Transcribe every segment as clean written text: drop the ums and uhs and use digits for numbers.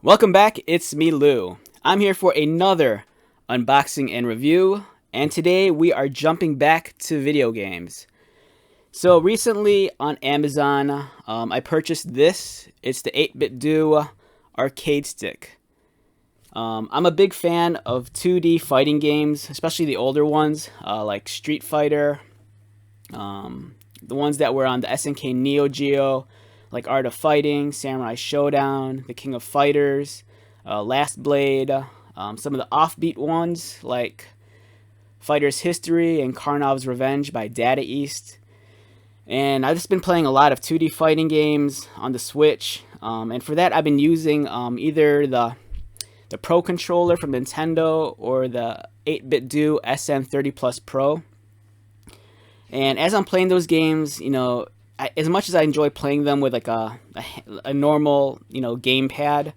Welcome back, it's me Lou. I'm here for another unboxing and review, and today we are jumping back to video games. So recently on Amazon, I purchased this. It's the 8BitDO arcade stick. I'm a big fan of 2D fighting games, especially the older ones, like Street Fighter, the ones that were on the SNK Neo Geo, like Art of Fighting, Samurai Showdown, The King of Fighters, Last Blade, some of the offbeat ones like Fighter's History and Karnov's Revenge by Data East. And I've just been playing a lot of 2D fighting games on the Switch, and for that I've been using either the Pro controller from Nintendo or the 8BitDO SN30 Plus Pro. And as I'm playing those games, as much as I enjoy playing them with like a normal, gamepad,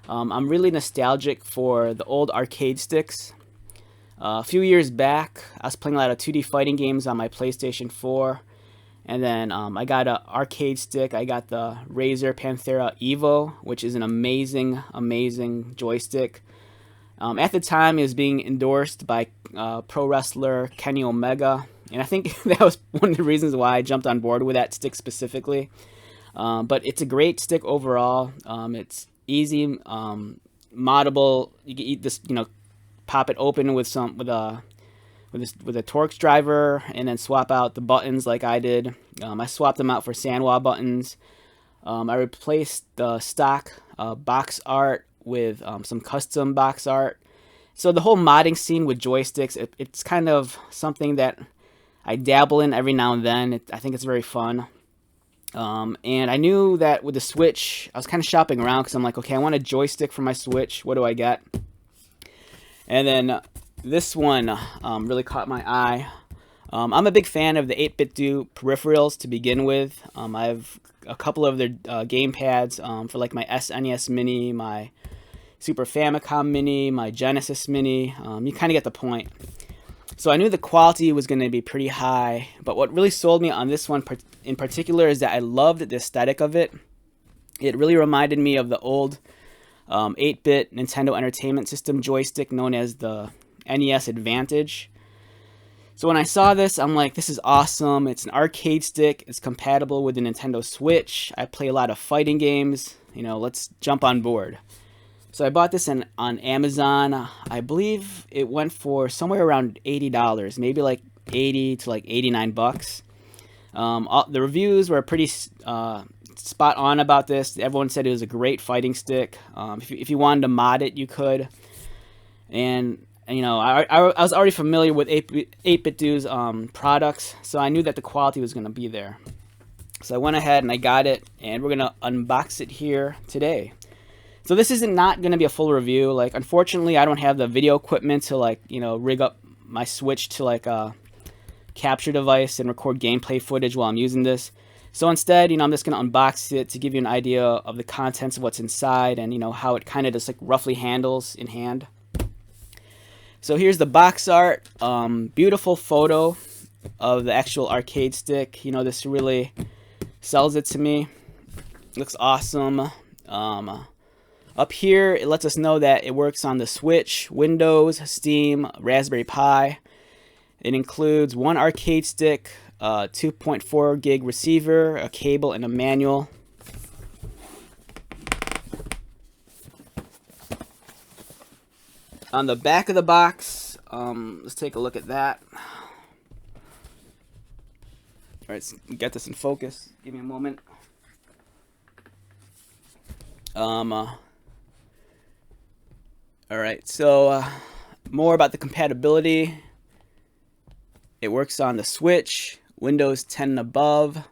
I'm really nostalgic for the old arcade sticks. A few years back, I was playing a lot of 2D fighting games on my PlayStation 4, and then I got an arcade stick. I got the Razer Panthera Evo, which is an amazing, amazing joystick. At the time, it was being endorsed by pro wrestler Kenny Omega. And I think that was one of the reasons why I jumped on board with that stick specifically. But it's a great stick overall. It's easy, moddable. You can just pop it open with a Torx driver, and then swap out the buttons like I did. I swapped them out for Sanwa buttons. I replaced the stock box art with some custom box art. So the whole modding scene with joysticks, it's kind of something that I dabble in every now and then. I think it's very fun. And I knew that with the Switch, I was kind of shopping around because I'm like, okay, I want a joystick for my Switch. What do I get? And then this one really caught my eye. I'm a big fan of the 8BitDO peripherals to begin with. I have a couple of their gamepads for like my SNES Mini, my Super Famicom Mini, my Genesis Mini. You kind of get the point. So I knew the quality was going to be pretty high, but what really sold me on this one in particular is that I loved the aesthetic of it. It really reminded me of the old 8-bit Nintendo Entertainment System joystick known as the Nes Advantage. So when I saw this, I'm like, this is awesome. It's an arcade stick. It's compatible with the Nintendo Switch. I play a lot of fighting games. Let's jump on board. So I bought this on Amazon. I believe it went for somewhere around $80, maybe like 80 to like 89 bucks. The reviews were pretty spot on about this. Everyone said it was a great fighting stick. If you wanted to mod it, you could. And I was already familiar with 8BitDO's products, so I knew that the quality was going to be there. So I went ahead and I got it, and we're going to unbox it here today. So this isn't not going to be a full review. Like, unfortunately, I don't have the video equipment to rig up my Switch to like a capture device and record gameplay footage while I'm using this. So instead, I'm just going to unbox it to give you an idea of the contents of what's inside and how it kind of just like roughly handles in hand. So here's the box art. Beautiful photo of the actual arcade stick. This really sells it to me. Looks awesome. Up here, it lets us know that it works on the Switch, Windows, Steam, Raspberry Pi. It includes one arcade stick, 2.4 gig receiver, a cable, and a manual. On the back of the box, let's take a look at that. All right, let's get this in focus. Give me a moment. Alright, so more about the compatibility. It works on the Switch, Windows 10 and above,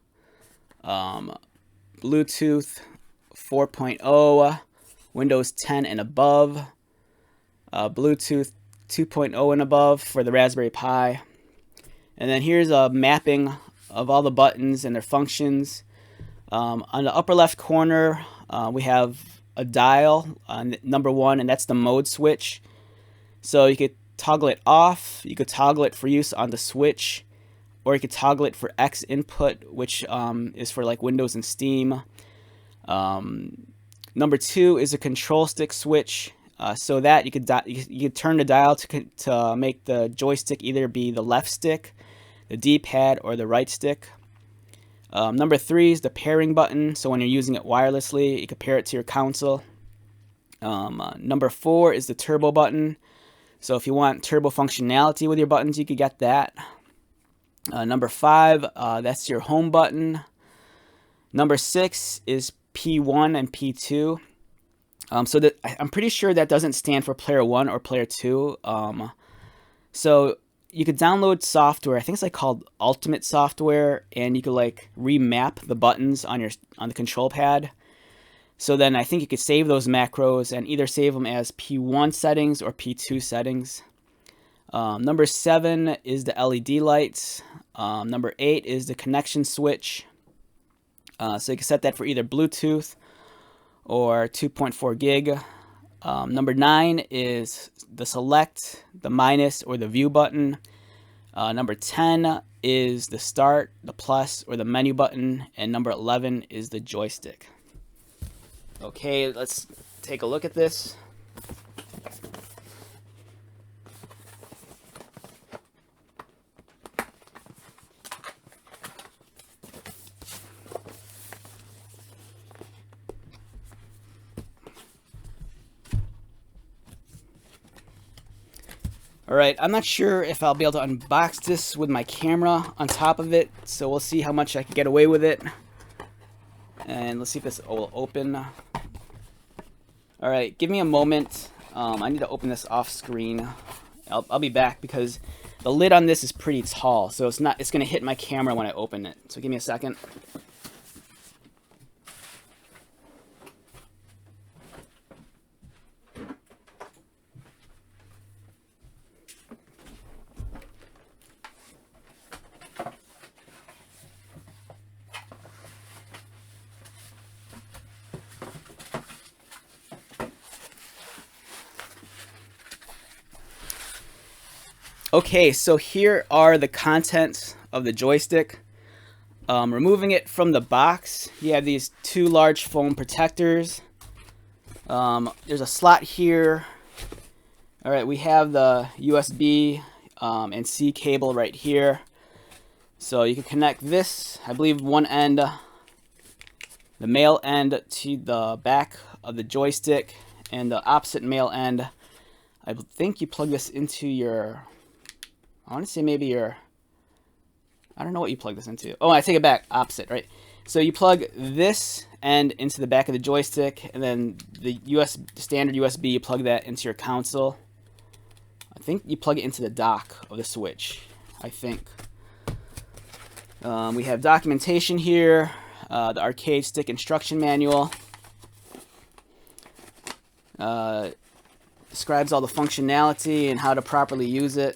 Bluetooth 4.0, Windows 10 and above, Bluetooth 2.0 and above for the Raspberry Pi. And then here's a mapping of all the buttons and their functions. On the upper left corner, we have a dial on number 1, and that's the mode switch. So you could toggle it off, you could toggle it for use on the Switch, or you could toggle it for X input, which is for like Windows and Steam. Number 2 is a control stick switch, so that you could turn the dial to make the joystick either be the left stick, the D-pad, or the right stick. Number 3 is the pairing button, so when you're using it wirelessly, you can pair it to your console. Number 4 is the turbo button, so if you want turbo functionality with your buttons, you could get that. Number 5, that's your home button. Number 6 is P1 and P2. So that I'm pretty sure that doesn't stand for player 1 or player 2. So you could download software, I think it's like called Ultimate software, and you could like remap the buttons on the control pad. So then I think you could save those macros and either save them as P1 settings or P2 settings. Number 7 is the LED lights. Number 8 is the connection switch. So you can set that for either Bluetooth or 2.4 gig. Number 9 is the select, the minus, or the view button. Number 10 is the start, the plus, or the menu button. And number 11 is the joystick. Okay, let's take a look at this. Alright, I'm not sure if I'll be able to unbox this with my camera on top of it, so we'll see how much I can get away with it. And let's see if this will open. Alright, give me a moment. I need to open this off screen. I'll be back because the lid on this is pretty tall, so it's going to hit my camera when I open it. So give me a second. Okay, so here are the contents of the joystick. Removing it from the box, you have these 2 large foam protectors. There's a slot here. Alright, we have the USB and C cable right here. So you can connect this, I believe one end, the male end, to the back of the joystick, and the opposite male end, I think you plug this into your... I want to say maybe I don't know what you plug this into. Oh, I take it back. Opposite, right? So you plug this end into the back of the joystick, and then the standard USB, you plug that into your console. I think you plug it into the dock of the Switch, I think. We have documentation here, the arcade stick instruction manual. Describes all the functionality and how to properly use it.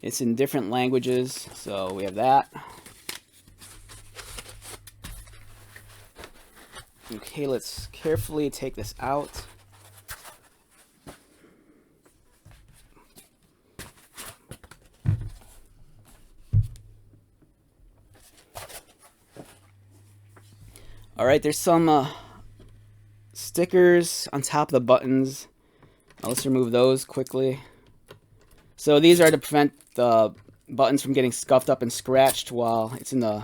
It's in different languages, so we have that. Okay, let's carefully take this out. Alright, there's some stickers on top of the buttons. Let's remove those quickly. So these are to prevent the buttons from getting scuffed up and scratched while it's in the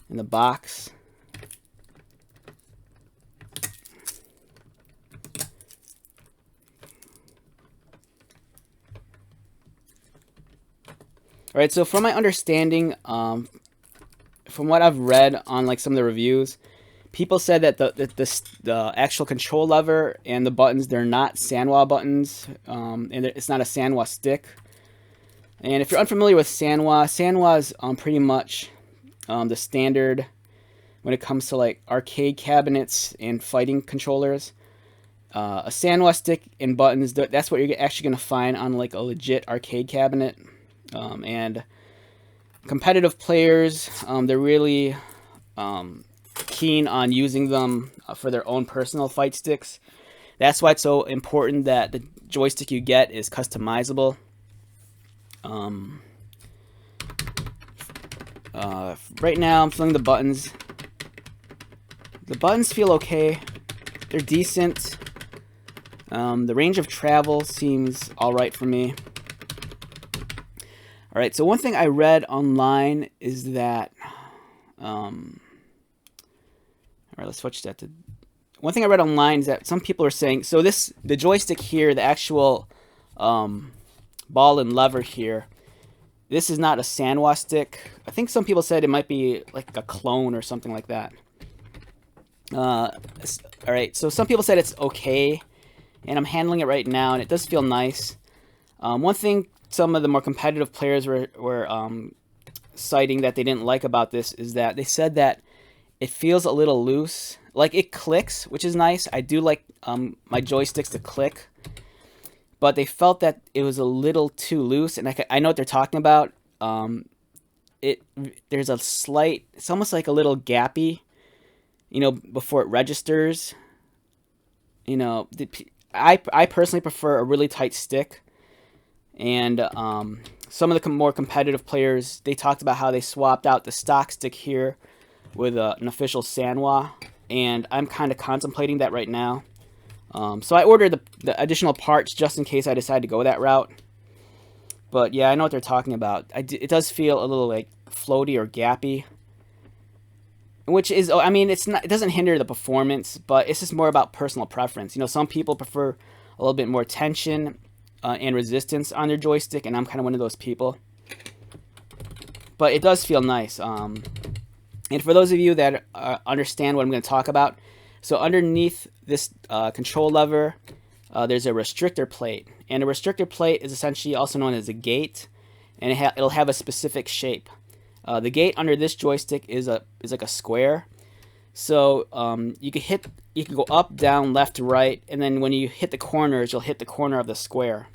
box. Alright, so from my understanding, from what I've read on like some of the reviews, people said that the actual control lever and the buttons, they're not Sanwa buttons, and it's not a Sanwa stick. And if you're unfamiliar with Sanwa, Sanwa is pretty much the standard when it comes to like arcade cabinets and fighting controllers. A Sanwa stick and buttons, that's what you're actually going to find on like a legit arcade cabinet. And competitive players, they're really keen on using them for their own personal fight sticks. That's why it's so important that the joystick you get is customizable. Right now I'm filling the buttons The buttons feel okay. They're decent. The range of travel seems alright for me. Alright, so one thing I read online is that... Alright, let's switch that to... One thing I read online is that some people are saying... So the joystick here, the actual ball and lever here, this is not a Sanwa stick. I think some people said it might be like a clone or something like that. Alright, so some people said it's okay, and I'm handling it right now, and it does feel nice. One thing some of the more competitive players were citing that they didn't like about this is that they said that it feels a little loose. Like, it clicks, which is nice. I do like my joysticks to click. But they felt that it was a little too loose, and I know what they're talking about. There's a slight, it's almost like a little gappy, you know, before it registers. You know, I personally prefer a really tight stick. And some of the more competitive players, they talked about how they swapped out the stock stick here with an official Sanwa, and I'm kind of contemplating that right now. So I ordered the additional parts just in case I decide to go that route. But yeah, I know what they're talking about. It does feel a little like floaty or gappy, which is, I mean, it doesn't hinder the performance, but it's just more about personal preference. You know, some people prefer a little bit more tension and resistance on their joystick, and I'm kind of one of those people. But it does feel nice. And for those of you that understand what I'm going to talk about, so underneath this control lever, there's a restrictor plate. And a restrictor plate is essentially also known as a gate, and it'll have a specific shape. The gate under this joystick is like a square. So you can go up, down, left, right, and then when you hit the corners, you'll hit the corner of the square.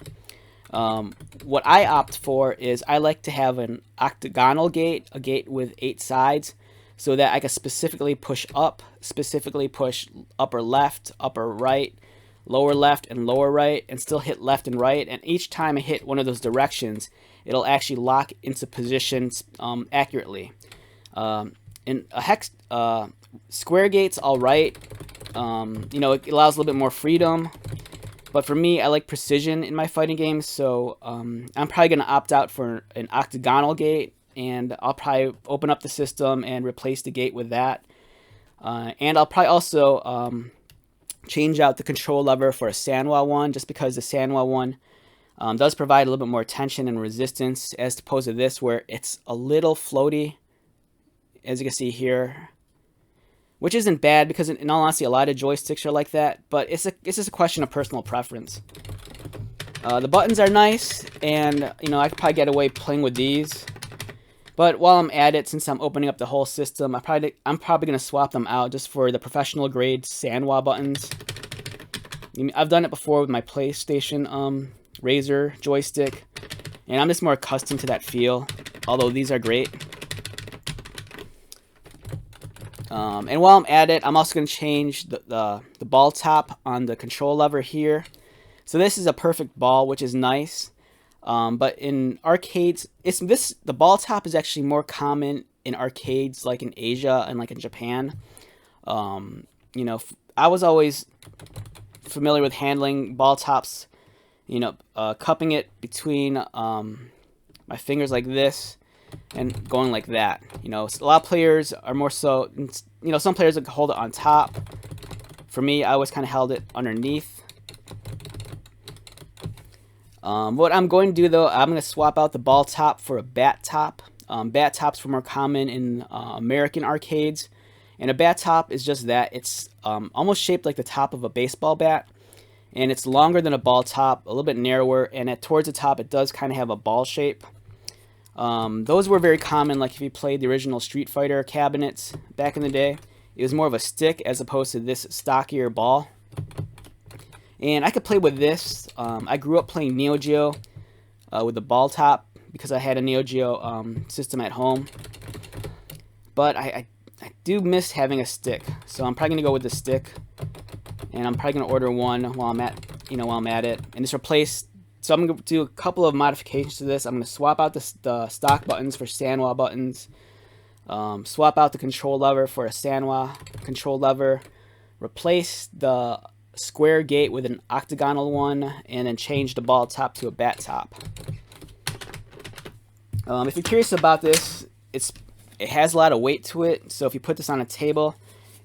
What I opt for is I like to have an octagonal gate, a gate with 8 sides, so that I can specifically push up, specifically push upper left, upper right, lower left, and lower right, and still hit left and right. And each time I hit one of those directions, it'll actually lock into positions accurately. In a hex, square gate's all right. You know, it allows a little bit more freedom. But for me, I like precision in my fighting games, so I'm probably going to opt out for an octagonal gate. And I'll probably open up the system and replace the gate with that. And I'll probably also change out the control lever for a Sanwa one, just because the Sanwa one does provide a little bit more tension and resistance as opposed to this, where it's a little floaty, as you can see here. Which isn't bad, because in all honesty, a lot of joysticks are like that. But it's just a question of personal preference. The buttons are nice, and you know, I could probably get away playing with these. But while I'm at it, since I'm opening up the whole system, I'm probably going to swap them out just for the professional grade Sanwa buttons. I've done it before with my PlayStation Razor joystick, and I'm just more accustomed to that feel, although these are great. And while I'm at it, I'm also going to change the ball top on the control lever here. So this is a perfect ball, which is nice. But in arcades, the ball top is actually more common in arcades like in Asia and like in Japan. You know, I was always familiar with handling ball tops, you know, cupping it between my fingers like this and going like that. You know, a lot of players are more so, you know, some players like hold it on top. For me, I always kind of held it underneath. What I'm going to do, though, I'm going to swap out the ball top for a bat top. Bat tops were more common in American arcades. And a bat top is just that. It's almost shaped like the top of a baseball bat. And it's longer than a ball top, a little bit narrower. And towards the top, it does kind of have a ball shape. Those were very common, like if you played the original Street Fighter cabinets back in the day. It was more of a stick as opposed to this stockier ball. And I could play with this. I grew up playing Neo Geo with the ball top because I had a Neo Geo system at home. But I do miss having a stick, so I'm probably gonna go with the stick. And I'm probably gonna order one while I'm at it, and just replace. So I'm gonna do a couple of modifications to this. I'm gonna swap out the stock buttons for Sanwa buttons. Swap out the control lever for a Sanwa control lever. Replace the square gate with an octagonal one, and then change the ball top to a bat top. If you're curious about this, it has a lot of weight to it, so if you put this on a table,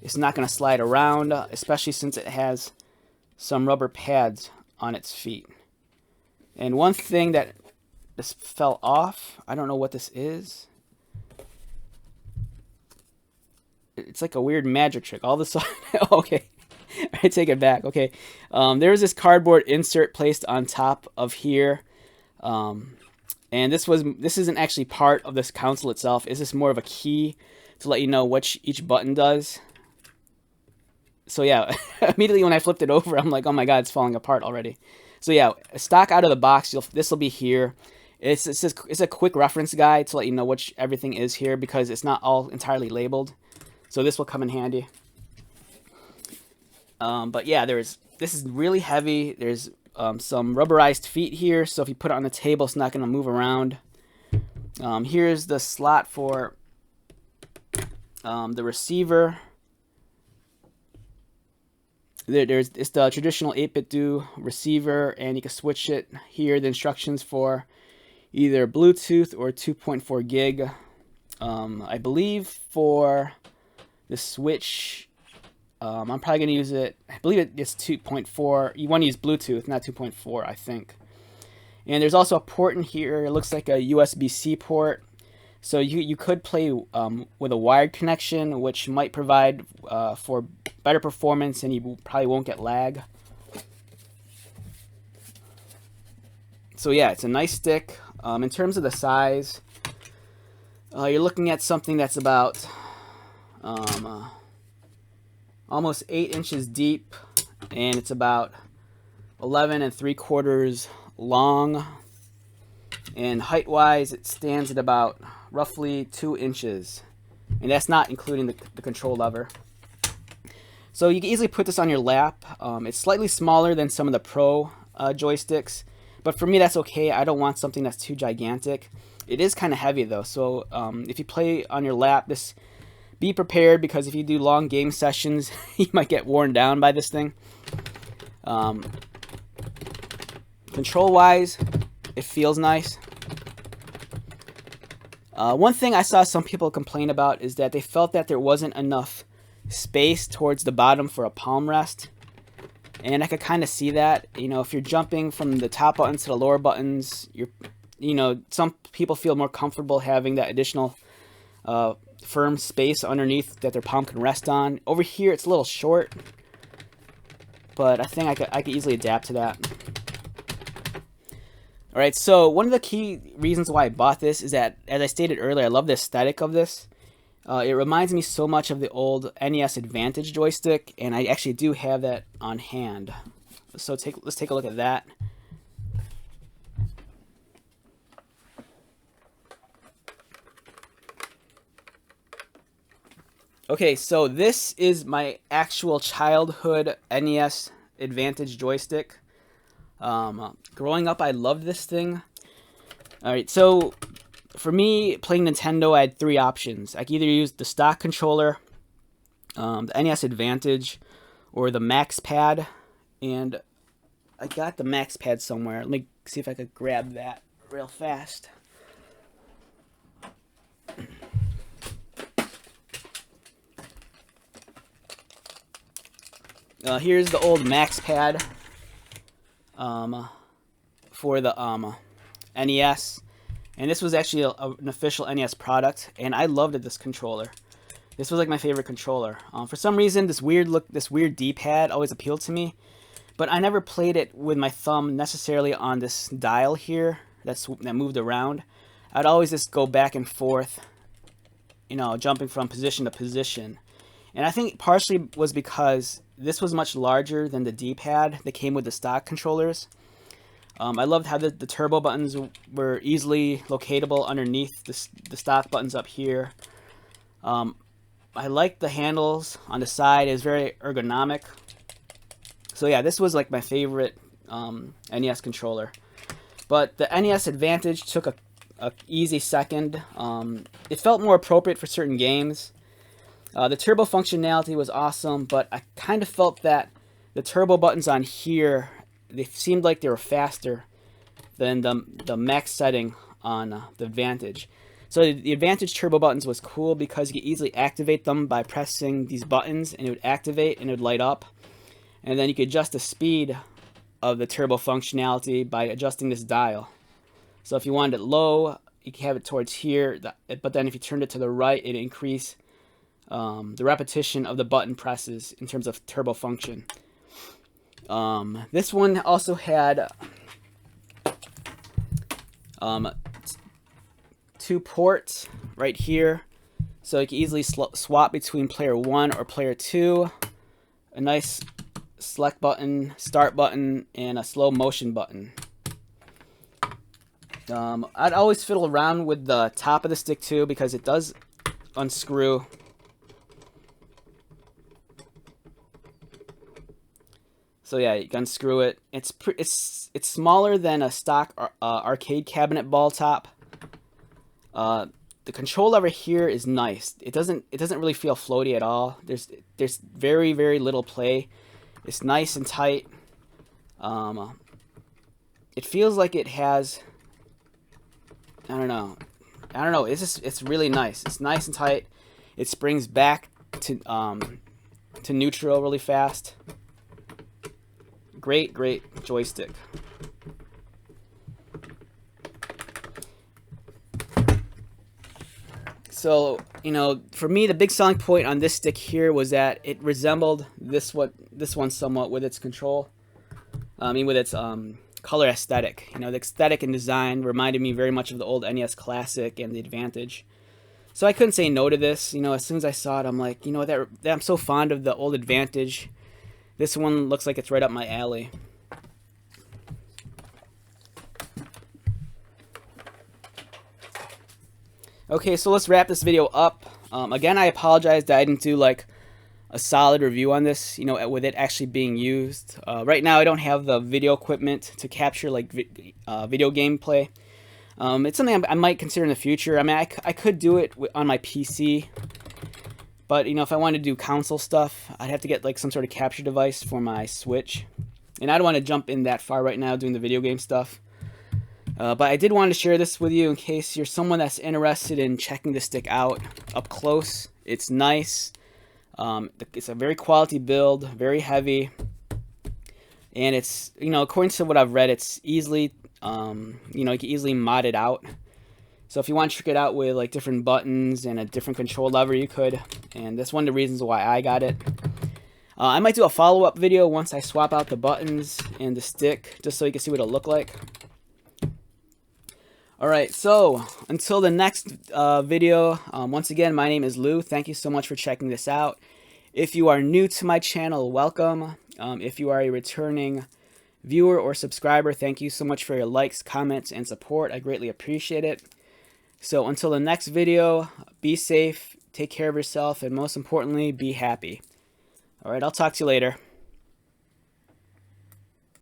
it's not going to slide around, especially since it has some rubber pads on its feet. And one thing that this fell off, I don't know what this is. It's like a weird magic trick. All of a sudden, okay, I take it back. Okay, there's this cardboard insert placed on top of here, and this isn't actually part of this console itself. It's just more of a key to let you know what each button does. So yeah, immediately when I flipped it over, I'm like, oh my god, it's falling apart already. So yeah, stock out of the box, this will be here. It's a quick reference guide to let you know what everything is here, because it's not all entirely labeled. So this will come in handy. But yeah, this is really heavy. There's some rubberized feet here, so if you put it on the table, it's not going to move around. Here's the slot for the receiver. It's the traditional 8BitDO receiver, and you can switch it here. The instructions for either Bluetooth or 2.4 gig. I believe for the switch, I'm probably going to use it. I believe it's 2.4. You want to use Bluetooth, not 2.4, I think. And there's also a port in here. It looks like a USB-C port. So you could play with a wired connection, which might provide for better performance, and you probably won't get lag. So yeah, it's a nice stick. In terms of the size, you're looking at something that's about almost 8 inches deep, and it's about 11 3/4 long. And height-wise, it stands at about roughly 2 inches, and that's not including the control lever. So you can easily put this on your lap. It's slightly smaller than some of the Pro joysticks, but for me that's okay. I don't want something that's too gigantic. It is kind of heavy though, so if you play on your lap, be prepared, because if you do long game sessions, you might get worn down by this thing. Control-wise, it feels nice. One thing I saw some people complain about is that they felt that there wasn't enough space towards the bottom for a palm rest. And I could kind of see that. You know, if you're jumping from the top buttons to the lower buttons, some people feel more comfortable having that additional firm space underneath that their palm can rest on. Over here, it's a little short, but I think I could easily adapt to that. Alright, so one of the key reasons why I bought this is that, as I stated earlier, I love the aesthetic of this. It reminds me so much of the old Nes Advantage Joystick, and I actually do have that on hand. So let's take a look at that. Okay, so this is my actual childhood Nes Advantage Joystick. Growing up, I loved this thing. Alright, so for me, playing Nintendo, I had 3 options. I could either use the stock controller, the NES Advantage, or the Max Pad. And I got the Max Pad somewhere. Let me see if I could grab that real fast. Here's the old Max Pad for the NES, and this was actually an official NES product, and I loved this controller. This was like my favorite controller. For some reason, this weird D-pad always appealed to me, but I never played it with my thumb necessarily on this dial here that moved around. I'd always just go back and forth, jumping from position to position. And I think partially was because this was much larger than the D-pad that came with the stock controllers. I loved how the turbo buttons were easily locatable underneath the stock buttons up here. I liked the handles on the side. It was very ergonomic. So yeah, this was like my favorite NES controller. But the NES Advantage took a easy second. It felt more appropriate for certain games. The turbo functionality was awesome, but I kind of felt that the turbo buttons on here, they seemed like they were faster than the max setting on the Advantage. So the Advantage turbo buttons was cool because you could easily activate them by pressing these buttons, and it would activate and it would light up. And then you could adjust the speed of the turbo functionality by adjusting this dial. So if you wanted it low, you can have it towards here, but then if you turned it to the right, it'd increase the repetition of the button presses in terms of turbo function. This one also had 2 ports right here, so you can easily swap between player 1 or player 2. A nice select button, start button, and a slow motion button. I'd always fiddle around with the top of the stick too, because it does unscrew. So yeah, you can unscrew it. It's smaller than a stock arcade cabinet ball top. The control lever here is nice. It doesn't really feel floaty at all. There's very little play. It's nice and tight. It feels like it has, I don't know. It's really nice. It's nice and tight. It springs back to neutral really fast. Great joystick. So, for me, the big selling point on this stick here was that it resembled this one somewhat with its control. With its color aesthetic. The aesthetic and design reminded me very much of the old NES Classic and the Advantage. So I couldn't say no to this. As soon as I saw it, I'm like, I'm so fond of the old Advantage. This one looks like it's right up my alley. Okay, so let's wrap this video up. Again, I apologize that I didn't do like a solid review on this, with it actually being used. Right now, I don't have the video equipment to capture like video gameplay. It's something I might consider in the future. I could do it on my PC, but if I wanted to do console stuff, I'd have to get like some sort of capture device for my Switch, and I don't want to jump in that far right now doing the video game stuff. But I did want to share this with you in case you're someone that's interested in checking the stick out up close. It's nice. It's a very quality build, very heavy, and it's, according to what I've read, it's easily, you can easily mod it out. So if you want to trick it out with like different buttons and a different control lever, you could, and that's one of the reasons why I got it. I might do a follow-up video once I swap out the buttons and the stick, just so you can see what it'll look like. Alright, so until the next video, once again, my name is Lou. Thank you so much for checking this out. If you are new to my channel, welcome. If you are a returning viewer or subscriber, thank you so much for your likes, comments, and support. I greatly appreciate it. So until the next video, be safe, take care of yourself, and most importantly, be happy. Alright, I'll talk to you later.